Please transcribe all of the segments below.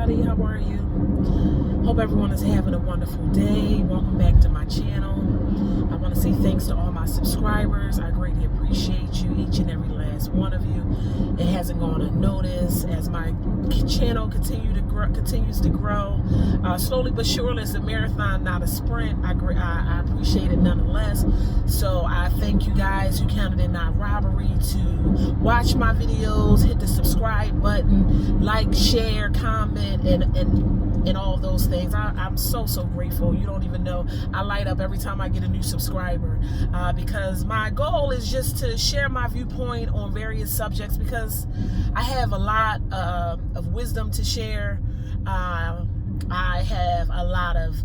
everybody. How are you? Hope everyone is having a wonderful day. Welcome back to my channel. I want to say thanks to all my subscribers. I greatly appreciate you, each and every last one of you. It hasn't gone unnoticed as my channel continues to grow. Slowly but surely. It's a marathon, not a sprint. I appreciate it nonetheless. So I thank you guys who counted it not robbery to watch my videos, hit the subscribe button, like, share, comment, and all those things. I'm so grateful. You don't even know. I light up every time I get a new subscriber because my goal is just to share my viewpoint on various subjects because I have a lot of wisdom to share. I have a lot of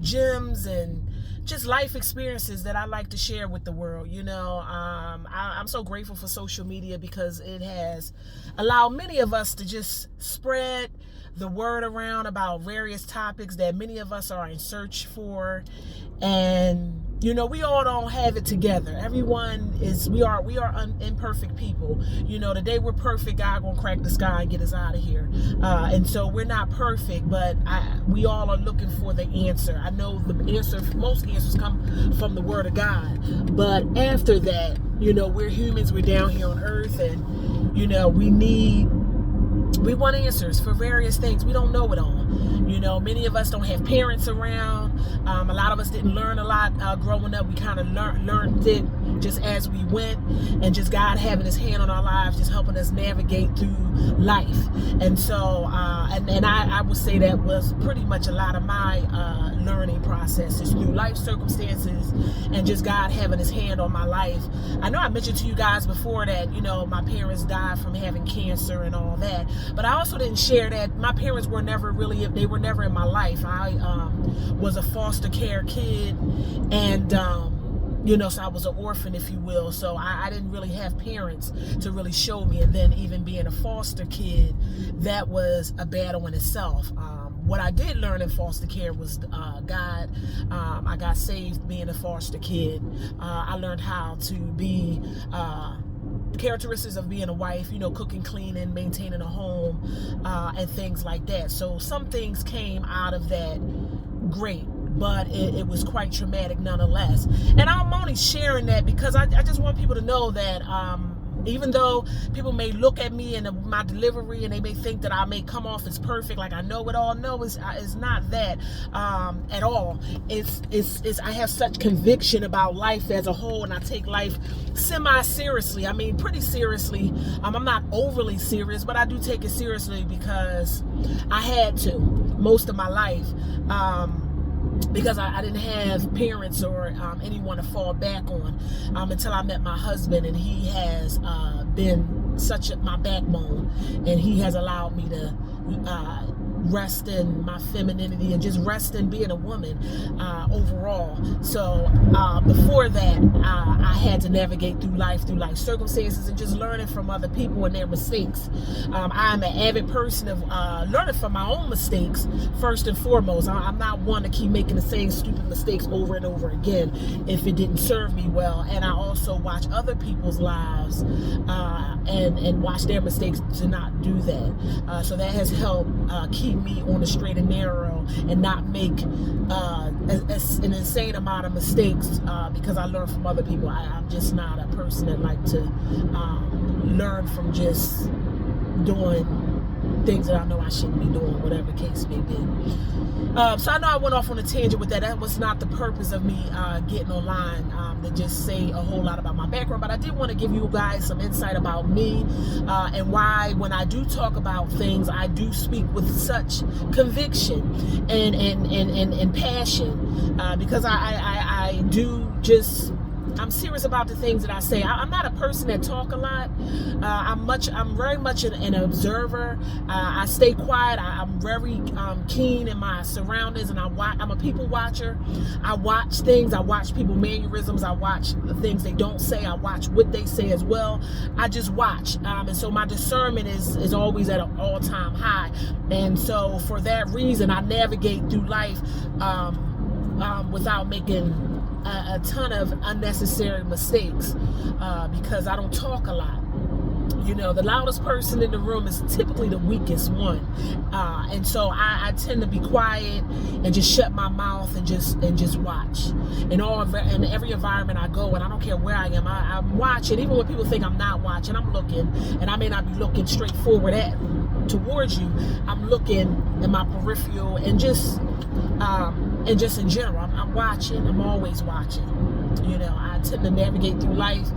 gems and just life experiences that I like to share with the world. You know, I'm so grateful for social media because it has allowed many of us to just spread the word around about various topics that many of us are in search for. And you know, we all don't have it together. We are imperfect people. You know, the day we're perfect, God gonna crack the sky and get us out of here. And so we're not perfect, but we all are looking for the answer. I know most answers come from the Word of God. But after that, you know, we're humans. We're down here on earth, and you know, we want answers for various things. We don't know it all. You know, many of us don't have parents around. A lot of us didn't learn a lot growing up. We kind of learned it just as we went, and just God having his hand on our lives, just helping us navigate through life. And so, and I would say that was pretty much a lot of my learning processes through life circumstances and just God having his hand on my life. I know I mentioned to you guys before that, you know, my parents died from having cancer and all that, but I also didn't share that my parents were never in my life. I was a foster care kid, and you know, so I was an orphan, if you will. So I didn't really have parents to really show me. And then even being a foster kid, that was a battle in itself. What I did learn in foster care was God. I got saved being a foster kid. I learned how to be the characteristics of being a wife, you know, cooking, cleaning, maintaining a home, and things like that. So some things came out of that great, but it was quite traumatic nonetheless. And I'm only sharing that because I just want people to know that even though people may look at me and my delivery and they may think that I may come off as perfect, like I know it all, no, it's not that at all. It's I have such conviction about life as a whole, and I take life semi-seriously. I mean, pretty seriously. I'm not overly serious, but I do take it seriously because I had to most of my life. Because I didn't have parents or anyone to fall back on until I met my husband, and he has been my backbone, and he has allowed me to rest in my femininity and just rest in being a woman overall. So before that, I had to navigate through life circumstances and just learning from other people and their mistakes. I'm an avid person of learning from my own mistakes first and foremost. I'm not one to keep making the same stupid mistakes over and over again if it didn't serve me well. And I also watch other people's lives and watch their mistakes to not do that. So that has helped keep me on the straight and narrow and not make an insane amount of mistakes because I learn from other people. I'm just not a person that like to learn from just doing things that I know I shouldn't be doing, whatever the case may be. So I know I went off on a tangent with that. That was not the purpose of me getting online to just say a whole lot about my background, but I did want to give you guys some insight about me and why when I do talk about things, I do speak with such conviction and passion because I do just I'm serious about the things that I say. I'm not a person that talk a lot. I'm very much an observer. I stay quiet. I'm very keen in my surroundings, and I'm a people watcher. I watch things. I watch people mannerisms. I watch the things they don't say. I watch what they say as well. I just watch, and so my discernment is always at an all-time high. And so for that reason, I navigate through life without making a ton of unnecessary mistakes because I don't talk a lot. The loudest person in the room is typically the weakest one. And so I tend to be quiet and just shut my mouth and just watch. In every environment I go, and I don't care where I am, I'm watching. Even when people think I'm not watching, I'm looking, and I may not be looking straight forward towards you. I'm looking in my peripheral and just in general. I'm watching. I'm always watching. I tend to navigate through life.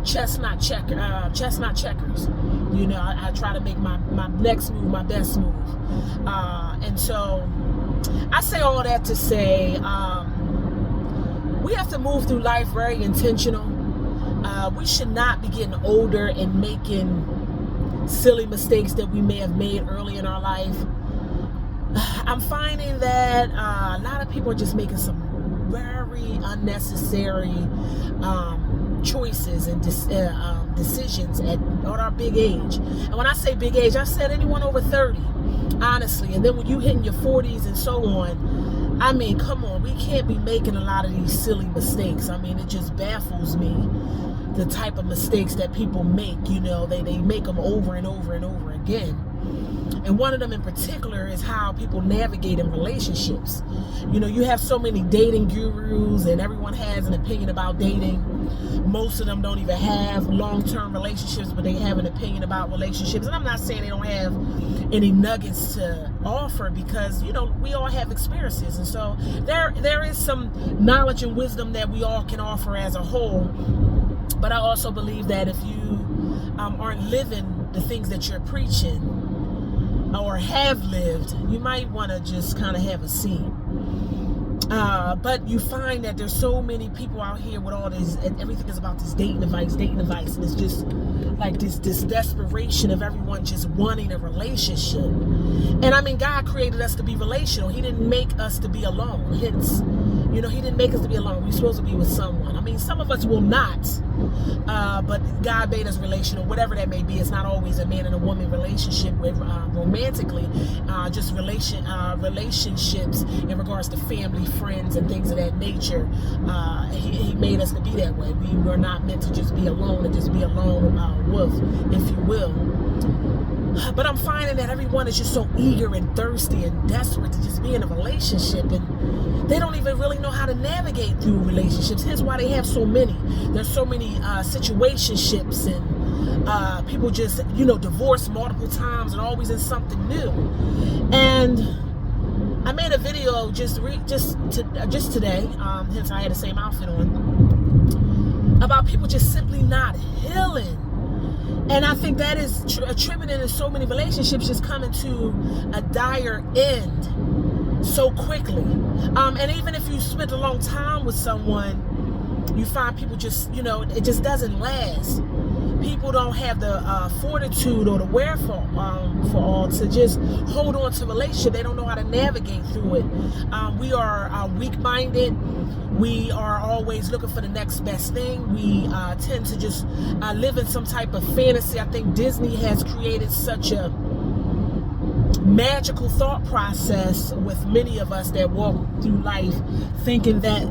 Chestnut checkers. I try to make my next move my best move. And so I say all that to say we have to move through life very intentional. We should not be getting older and making silly mistakes that we may have made early in our life. I'm finding that a lot of people are just making some very unnecessary choices and decisions at our big age. And when I say big age, I said anyone over 30, honestly. And then when you hit in your 40s and so on, I mean, come on, we can't be making a lot of these silly mistakes. I mean, it just baffles me, the type of mistakes that people make. They make them over and over and over again. And one of them in particular is how people navigate in relationships. You have so many dating gurus, and everyone has an opinion about dating. Most of them don't even have long-term relationships, but they have an opinion about relationships. And I'm not saying they don't have any nuggets to offer, because we all have experiences, and so there is some knowledge and wisdom that we all can offer as a whole. But I also believe that if you aren't living the things that you're preaching or have lived, you might want to just kind of have a seat. But you find that there's so many people out here with all this, and everything is about this dating advice, and it's just like this desperation of everyone just wanting a relationship. And I mean, God created us to be relational. He didn't make us to be alone. Hence, He didn't make us to be alone. We're supposed to be with someone. I mean, some of us will not, but God made us relational, whatever that may be. It's not always a man and a woman relationship with romantically, just relationships in regards to family, friends, and things of that nature. He made us to be that way. We were not meant to just be alone and just be a lone wolf, if you will. But I'm finding that everyone is just so eager and thirsty and desperate to just be in a relationship, and they don't even really know how to navigate through relationships. Hence why they have so many. There's so many situationships, and people just divorce multiple times and always in something new. And I made a video just today, hence I had the same outfit on, about people just simply not healing. And I think that is attributed to so many relationships just coming to a dire end so quickly. And even if you spent a long time with someone, you find people just, it just doesn't last. People don't have the fortitude or the wherewithal to just hold on to a relationship. They don't know how to navigate through it. We are weak-minded. We are always looking for the next best thing. We tend to just live in some type of fantasy. I think Disney has created such a magical thought process with many of us that walk through life thinking that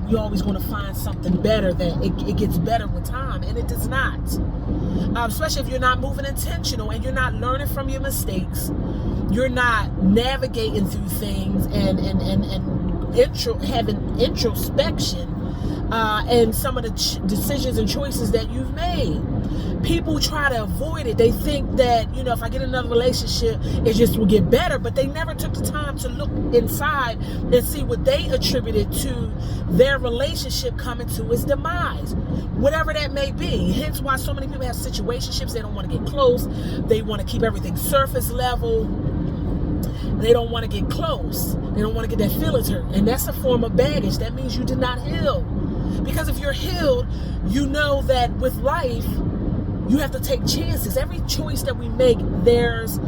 you're always going to find something better, that it gets better with time, and it does not. Especially if you're not moving intentional and you're not learning from your mistakes, you're not navigating through things and having introspection and some of the decisions and choices that you've made. People try to avoid it. They think that, if I get another relationship, it just will get better. But they never took the time to look inside and see what they attributed to their relationship coming to its demise. Whatever that may be. Hence why so many people have situationships. They don't want to get close. They want to keep everything surface level. They don't want to get close. They don't want to get that feelings hurt. And that's a form of baggage. That means you did not heal. Because if you're healed, you know that with life, you have to take chances. Every choice that we make, there's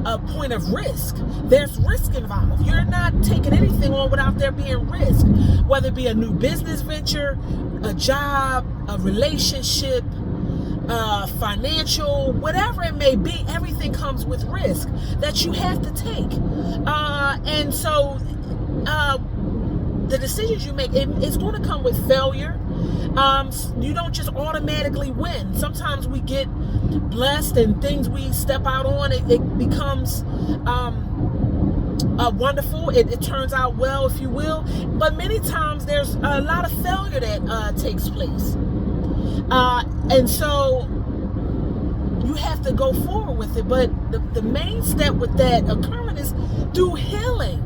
a point of risk. There's risk involved. You're not taking anything on without there being risk. Whether it be a new business venture, a job, a relationship, financial, whatever it may be, everything comes with risk that you have to take. And so the decisions you make, it's going to come with failure. You don't just automatically win. Sometimes we get blessed and things we step out on, it becomes wonderful. It turns out well, if you will. But many times there's a lot of failure that takes place. And so you have to go forward with it. But the main step with that occurring is through healing.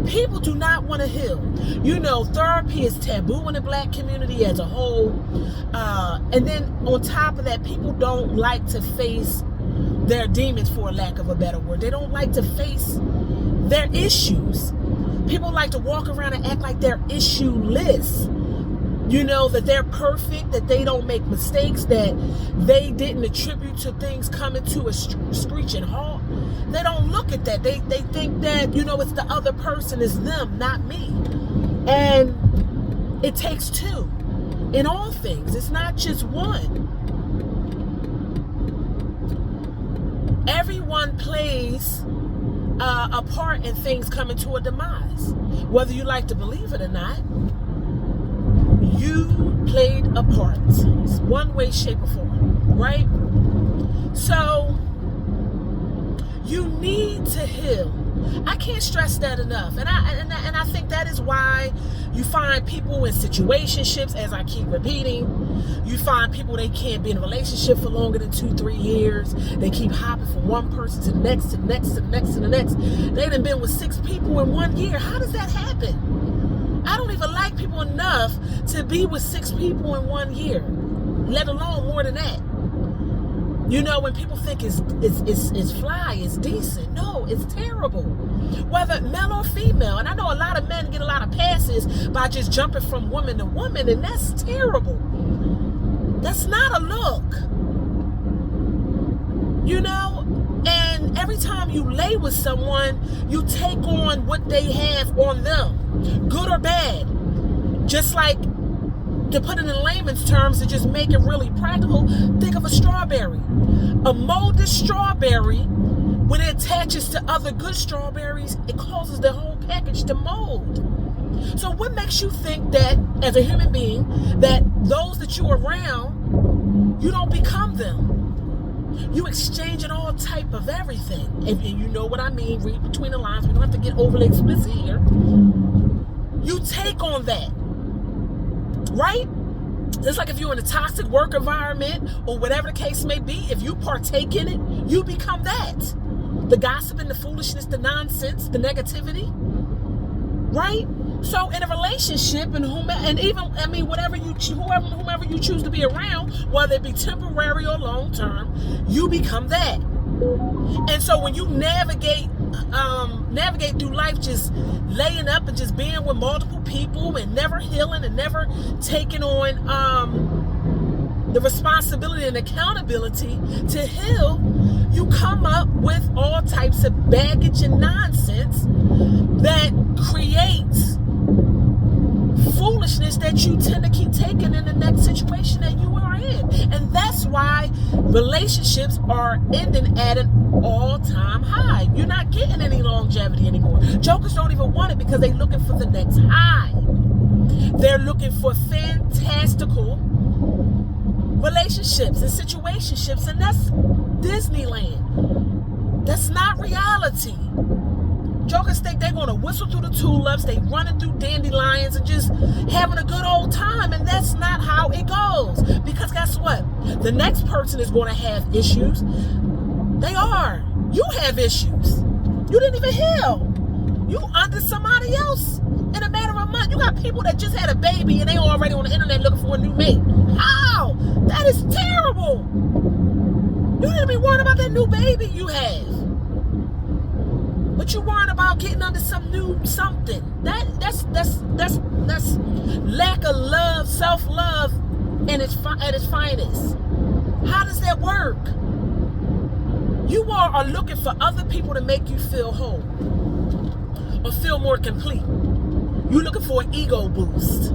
People do not want to heal. You know, therapy is taboo in the Black community as a whole. And then on top of that, people don't like to face their demons, for a lack of a better word. They don't like to face their issues. People like to walk around and act like they're issueless. You know, that they're perfect, that they don't make mistakes, that they didn't attribute to things coming to a screeching halt. They don't look at that. They think that, you know, it's the other person, it's them, not me. And it takes two in all things. It's not just one. Everyone plays a part in things coming to a demise. Whether you like to believe it or not, you played a part. It's one way, shape, or form, right? So you need to heal. I can't stress that enough. And I think that is why you find people in situationships, as I keep repeating. You find people, they can't be in a relationship for longer than 2-3 years. They keep hopping from one person to the next, to the next, to the next, to the next. They done been with 6 people in 1 year. How does that happen? I don't even like people enough to be with 6 people in 1 year, let alone more than that. You know, when people think it's fly, it's decent. No, it's terrible. Whether male or female. And I know a lot of men get a lot of passes by just jumping from woman to woman, and that's terrible. That's not a look. You know? And every time you lay with someone, you take on what they have on them, good or bad. Just like, to put it in layman's terms, to just make it really practical, think of a strawberry. A molded strawberry, when it attaches to other good strawberries, it causes the whole package to mold. So what makes you think that, as a human being, that those that you're around, you don't become them? You exchanging all type of everything. And you know what I mean, read between the lines. We don't have to get overly explicit here. You take on that. Right? It's like if you're in a toxic work environment or whatever the case may be, if you partake in it, you become that. The gossiping, the foolishness, the nonsense, the negativity. Right? So in a relationship, and even, I mean, whomever you choose to be around, whether it be temporary or long term, you become that. And so when you navigate through life just laying up and just being with multiple people and never healing and never taking on the responsibility and accountability to heal, you come up with all types of baggage and nonsense that creates foolishness that you tend to keep taking in the next situation that you are in. And that's why relationships are ending at an all-time high. You're not getting any longevity anymore. Jokers don't even want it because they're looking for the next high. They're looking for fantastical relationships and situationships, and that's Disneyland. That's not reality. Jokers think they're going to whistle through the tulips, they running through dandelions and just having a good old time, and that's not how it goes. Because guess what? The next person is going to have issues. They are. You have issues. You didn't even heal. You under somebody else in a matter of a month. You got people that just had a baby and they already on the internet looking for a new mate. How? That is terrible. You need to be worried about that new baby you have. But you worrying about getting under some new something. That's lack of love, self-love at its finest. How does that work? You are looking for other people to make you feel whole or feel more complete. You're looking for an ego boost.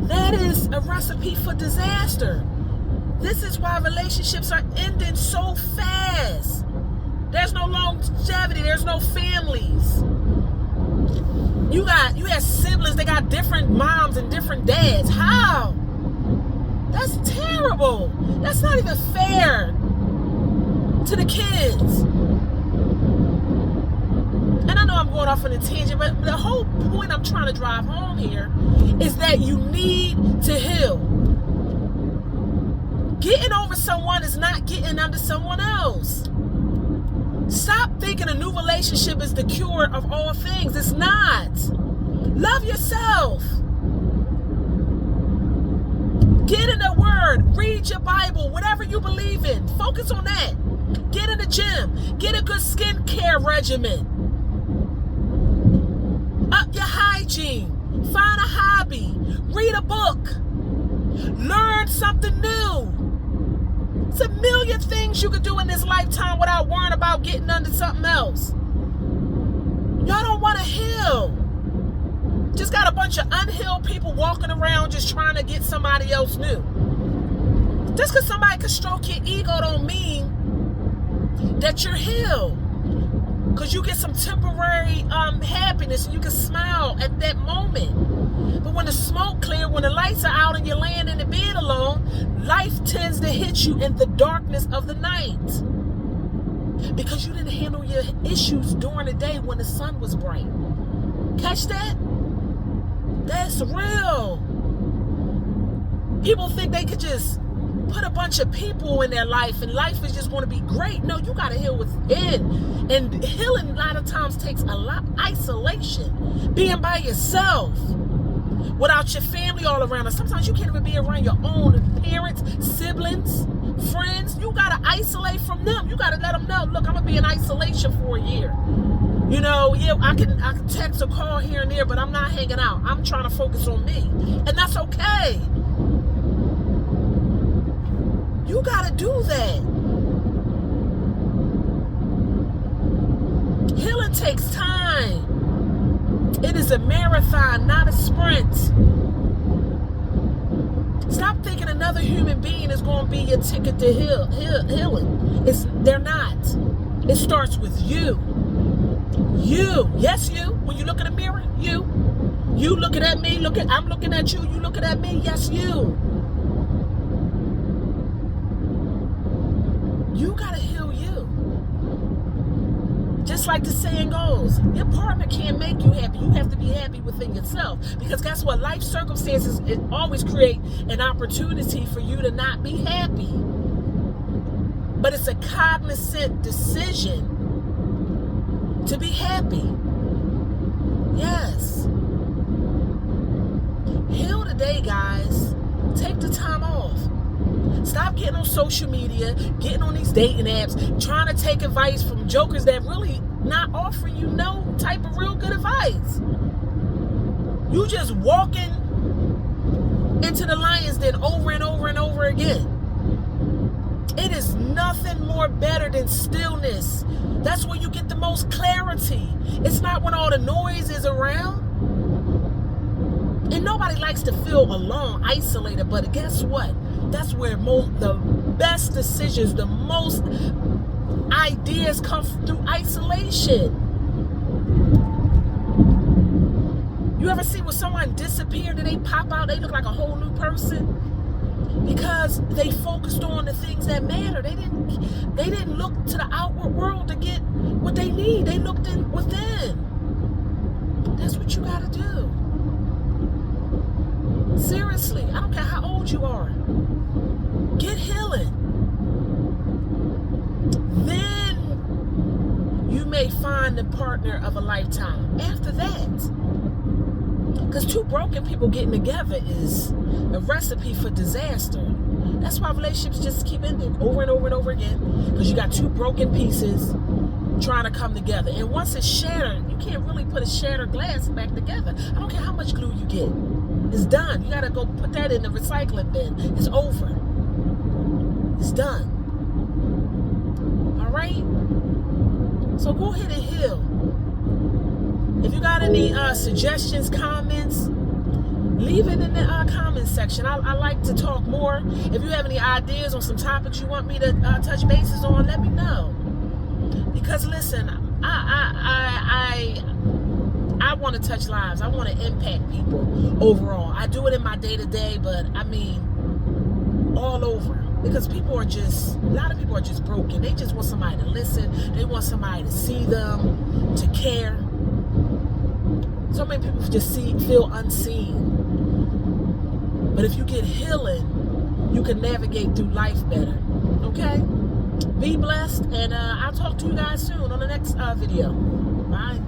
That is a recipe for disaster. This is why relationships are ending so fast. There's no longevity. There's no families. You have siblings, they got different moms and different dads. How? That's terrible. That's not even fair to the kids. And I know I'm going off on a tangent, but the whole point I'm trying to drive home here is that you need to heal. Getting over someone is not getting under someone else. Stop thinking a new relationship is the cure of all things. It's not. Love yourself. Get in the Word. Read your Bible. Whatever you believe in. Focus on that. Get in the gym. Get a good skincare regimen. Up your hygiene. Find a hobby. Read a book. Learn something new. It's a million things you could do in this lifetime without worrying about getting under something else. Y'all don't want to heal. Just got a bunch of unhealed people walking around just trying to get somebody else new. Just because somebody can stroke your ego don't mean that you're healed. Because you get some temporary happiness and you can smile at that moment. But when the smoke clears, when the lights are out and you're laying in the bed alone, life tends to hit you in the darkness of the night. Because you didn't handle your issues during the day when the sun was bright. Catch that? That's real. People think they could just put a bunch of people in their life and life is just going to be great. No, you got to heal within. And healing a lot of times takes a lot of isolation. Being by yourself. Without your family all around. And sometimes you can't even be around your own parents, siblings, friends. You got to isolate from them. You got to let them know, look, I'm going to be in isolation for a year. You know, yeah, I can text or call here and there, but I'm not hanging out. I'm trying to focus on me. And that's okay. You got to do that. Healing takes time. It is a marathon, not a sprint. Stop thinking another human being is going to be your ticket to healing. They're not. It starts with you. You. Yes, you. When you look in the mirror, you. You looking at me, I'm looking at you, you looking at me, yes, you. You got to heal you. Just like the saying goes, your partner can't make you happy. You have to be happy within yourself. Because guess what? Life circumstances, it always create an opportunity for you to not be happy. But it's a cognizant decision to be happy. Yes. Heal today, guys. Take the time off. Stop getting on social media, getting on these dating apps, trying to take advice from jokers that really not offering you no type of real good advice. You just walking into the lion's den over and over and over again. It is nothing more better than stillness. That's where you get the most clarity. It's not when all the noise is around. And nobody likes to feel alone, isolated, but guess what? That's where the best decisions, the most ideas come through isolation. You ever see when someone disappeared and they pop out, they look like a whole new person? Because they focused on the things that matter. They didn't look to the outward world to get what they need. They looked in within. That's what you gotta do. Seriously, I don't care how old you are. Get healing. Then you may find the partner of a lifetime. After that. Because two broken people getting together is a recipe for disaster. That's why relationships just keep ending over and over and over again. Because you got two broken pieces trying to come together. And once it's shattered, you can't really put a shattered glass back together. I don't care how much glue you get. It's done. You got to go put that in the recycling bin. It's over. It's done. All right? So go ahead and heal. If you got any suggestions, comments, leave it in the comments section. I like to talk more. If you have any ideas on some topics you want me to touch bases on, let me know. Because listen, I want to touch lives. I want to impact people overall. I do it in my day-to-day, but I mean all over. Because a lot of people are just broken. They just want somebody to listen. They want somebody to see them, to care. So many people just feel unseen. But if you get healing, you can navigate through life better. Okay? Be blessed, and I'll talk to you guys soon on the next video. Bye.